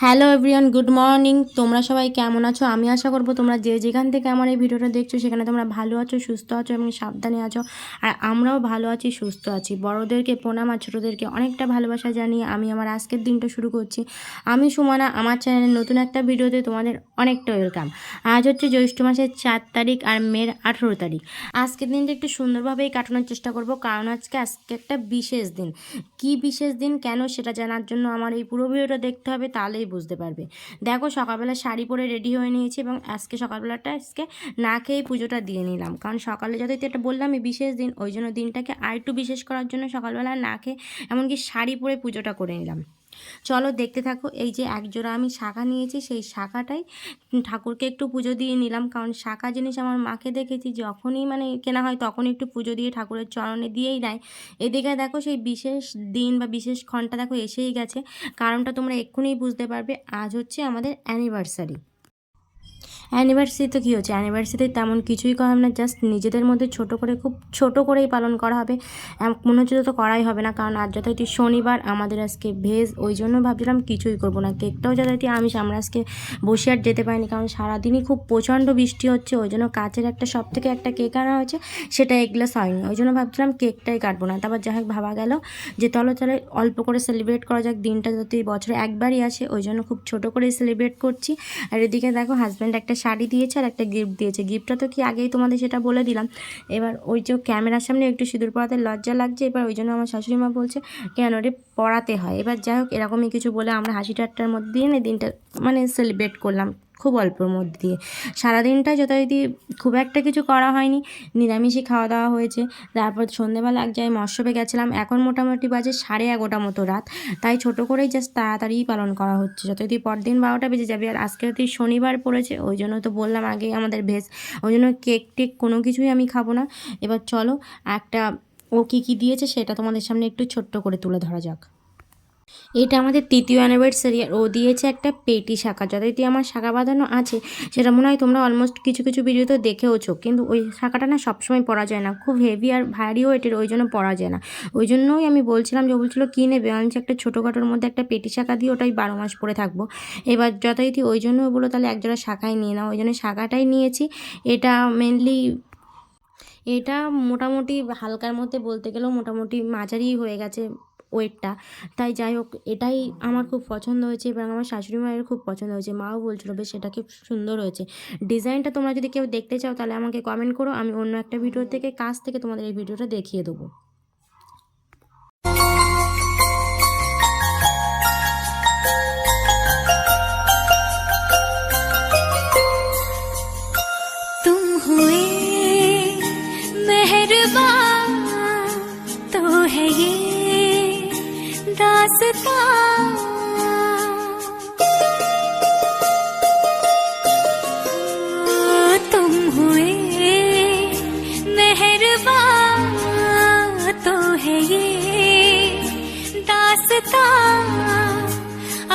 Hello everyone, good morning. তোমরা সবাই কেমন আছো? আমি আশা করবো তোমরা যে যেখান থেকে আমার এই ভিডিওটা দেখছো সেখানে তোমরা ভালো আছো, সুস্থ আছো এবং সাবধানে আছো। আর আমরাও ভালো আছি, সুস্থ আছি। বড়োদেরকে প্রণাম আর ছোটোদেরকে অনেকটা ভালোবাসা জানিয়ে আমি আমার আজকের দিনটা শুরু করছি। আমি সুমনা, আমার চ্যানেলের নতুন একটা ভিডিওতে তোমাদের অনেকটা ওয়েলকাম। আজ হচ্ছে জ্যৈষ্ঠ মাসের 4 তারিখ আর মের 18 তারিখ। আজকের দিনটা একটু সুন্দরভাবেই কাটানোর চেষ্টা করব, কারণ আজকে একটা বিশেষ দিন। কি বিশেষ দিন, কেন, সেটা জানার জন্য আমার এই পুরো ভিডিওটা দেখতে হবে, তাহলেই বুঝতে পারবে। দেখো, সকালবেলা শাড়ি পরে রেডি হয়ে নিয়েছি এবং আজকে সকালবেলাটা না খেয়ে পুজোটা দিয়ে নিলাম, কারণ সকালে যতই এটা বললাম এই বিশেষ দিন, ওই জন্য দিনটাকে আর একটু বিশেষ করার জন্য সকালবেলা না খেয়ে এমনকি শাড়ি পরে পুজোটা করে নিলাম। চলো দেখতে থাকো। এই যে একজোড়া আমি শাঁখা নিয়েছি, সেই শাঁখাটাই ঠাকুরকে একটু পুজো দিয়ে নিলাম, কারণ শাঁখা জিনিস আমার মাকে দেখেছি যখনই কেনা হয় তখনই একটু পুজো দিয়ে ঠাকুরের চরণে দিয়েই নেয়। এদিকে দেখো সেই বিশেষ দিন বা বিশেষ ক্ষণটা দেখো এসেই গেছে। কারণটা তোমরা এক্ষুনি বুঝতে পারবে। আজ হচ্ছে আমাদের অ্যানিভার্সারি। অ্যানিভার্সারিতে কী হচ্ছে, অ্যানিভার্সারিতে তেমন কিছুই করা হবে না, জাস্ট নিজেদের মধ্যে ছোটো করে, খুব ছোটো করেই পালন করা হবে। মনে হচ্ছে তো করাই হবে না, কারণ আজ যথারীতি শনিবার, আমাদের আজকে ভেজ, ওই জন্য ভাবছিলাম কিছুই করবো না। কেকটাও যথারীতি আমিষ, আমরা আজকে বসে আর যেতে পারিনি, কারণ সারাদিনই খুব প্রচণ্ড বৃষ্টি হচ্ছে। ওই জন্য কাচের সব থেকে একটা কেক আনা হয়েছে, সেটা এগলেস হয়নি, ওই জন্য ভাবছিলাম কেকটাই কাটবো না। তারপর যাই হোক ভাবা গেল যে চলো অল্প করে সেলিব্রেট করা যাক, দিনটা যদি বছরে একবারই আসে, ওই জন্য খুব ছোটো করেই সেলিব্রেট করছি। আর এদিকে দেখো হাজব্যান্ড একটা শাড়ি দিয়েছে আর একটা গিফট দিয়েছে। গিফটটা তো কি আগেই তোমাদের সেটা বলে দিলাম। এবার ওই যে ক্যামেরার সামনে একটু সিঁদুর পরাতে লজ্জা লাগছে, এবার ওই জন্য আমার শাশুড়ি মা বলছে কেন রে পরাতে হয়। এবার যাই হোক এরকমই কিছু বলে আমরা হাসি ঠাট্টার মধ্যে দিয়ে দিনটা সেলিব্রেট করলাম, খুব অল্পর মধ্যে দিয়ে। সারাদিনটাই যথারীতি খুব একটা কিছু করা হয়নি, নিরামিষই খাওয়া দাওয়া হয়েছে। তারপর সন্ধ্যেবেলা এক জায়গায় মৎস্যবে গেছিলাম। এখন মোটামুটি বাজে 11:30 মতো রাত, তাই ছোটো করেই জাস্ট তাড়াতাড়িই পালন করা হচ্ছে। যথারীতি পরদিন 12টা বেজে যাবে। আর আজকে যদি শনিবার পড়েছে, ওই জন্য তো বললাম আগেই আমাদের ভেজ, ওই জন্য কেক টেক কোনো কিছুই আমি খাবো না। এবার চলো ও কী কী দিয়েছে সেটা তোমাদের সামনে একটু ছোট্ট করে তুলে ধরা যাক। এটা আমাদের 3য় অ্যানিভার্সারি, আর ও দিয়েছে একটা পেটি শাঁখা। যথারীতি আমার শাঁখা বাঁধানো আছে, সেটা মনে হয় তোমরা অলমোস্ট কিছু কিছু ভিডিওতে দেখেওছো, কিন্তু ওই শাঁখাটা না সবসময় পরা যায় না, খুব হেভি আর ভারী ওয়েটের, ওই জন্য পরা যায় না। ওই জন্যই আমি বলছিলাম, যে বলছিল কী নেবে, আমি একটা ছোটোখাটোর মধ্যে একটা পেটি শাঁখা দিয়ে ওটাই 12 মাস পরে থাকবো। এবার যথারীতি ওই জন্য বললো তাহলে একজোড়া শাঁখাই নিয়ে নাও, ওই জন্য শাঁখাটাই নিয়েছি। এটা মেনলি এটা মোটামুটি হালকার মধ্যে, বলতে গেলেও মোটামুটি মাঝারি হয়ে গেছে ওয়েটটা। তাই যাই হোক এটাই আমার খুব পছন্দ হয়েছে এবং আমার শাশুড়ি মায়ের খুব পছন্দ হয়েছে। মাও বলছিল বেশ এটা খুব সুন্দর হয়েছে। ডিজাইনটা তোমরা যদি কেউ দেখতে চাও তাহলে আমাকে কমেন্ট করো, আমি অন্য একটা ভিডিও থেকে কাছ থেকে তোমাদের এই ভিডিওটা দেখিয়ে দেবো। तुम हुए मेहरबान तो है ये दास्तां, तुम हुए मेहरबान तो है ये दास्तां,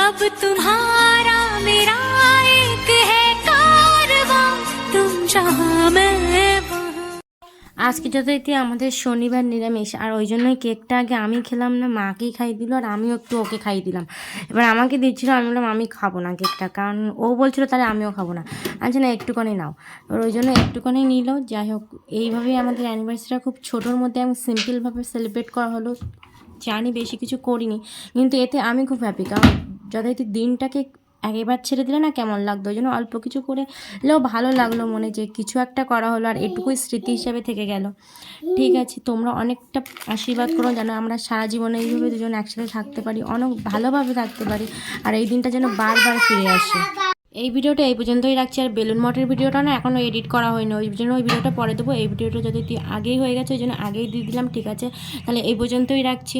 अब तुम्हारा मेरा एक है कारवां, तुम जहां मैं वहां। আজকে যথারীতি আমাদের শনিবার নিরামিষ, আর ওই জন্যই কেকটা আগে আমি খেলাম না, মাকেই খাইয়ে দিল, আর আমিও একটু ওকে খাইয়ে দিলাম। এবার আমাকে দিচ্ছিলো, আমি বললাম আমি খাবো না কেকটা, কারণ ও বলছিল তাহলে আমিও খাবো না। আচ্ছা না, একটুখানি নাও। এবার ওই জন্য একটুখানি নিল। যাই হোক এইভাবেই আমাদের অ্যানিভার্সারিটা খুব ছোটোর মধ্যে এবং সিম্পলভাবে সেলিব্রেট করা হলো। জানি বেশি কিছু করিনি, কিন্তু এতে আমি খুব হ্যাপি, কারণ যথারীতি দিনটাকে একেবার ছেড়ে দিলে না কেমন লাগতো, ওই জন্য অল্প কিছু করলেও ভালো লাগলো মনে, যে কিছু একটা করা হলো আর এটুকুই স্মৃতি হিসাবে থেকে গেল। ঠিক আছে, তোমরা অনেকটা আশীর্বাদ করো যেন আমরা সারা জীবনে এইভাবে দুজন একসাথে থাকতে পারি, অনেক ভালোভাবে থাকতে পারি, আর এই দিনটা যেন বারবার ফিরে আসে। এই ভিডিওটা এই পর্যন্তই রাখছি। আর বেলুন মঠের ভিডিওটা না এখনও এডিট করা হয়নি, ওই জন্য ওই ভিডিওটা পরে দেবো। এই ভিডিওটা যদি আগেই হয়ে গেছে, ওই জন্য আগেই দিয়ে দিলাম। ঠিক আছে, তাহলে এই পর্যন্তই রাখছি।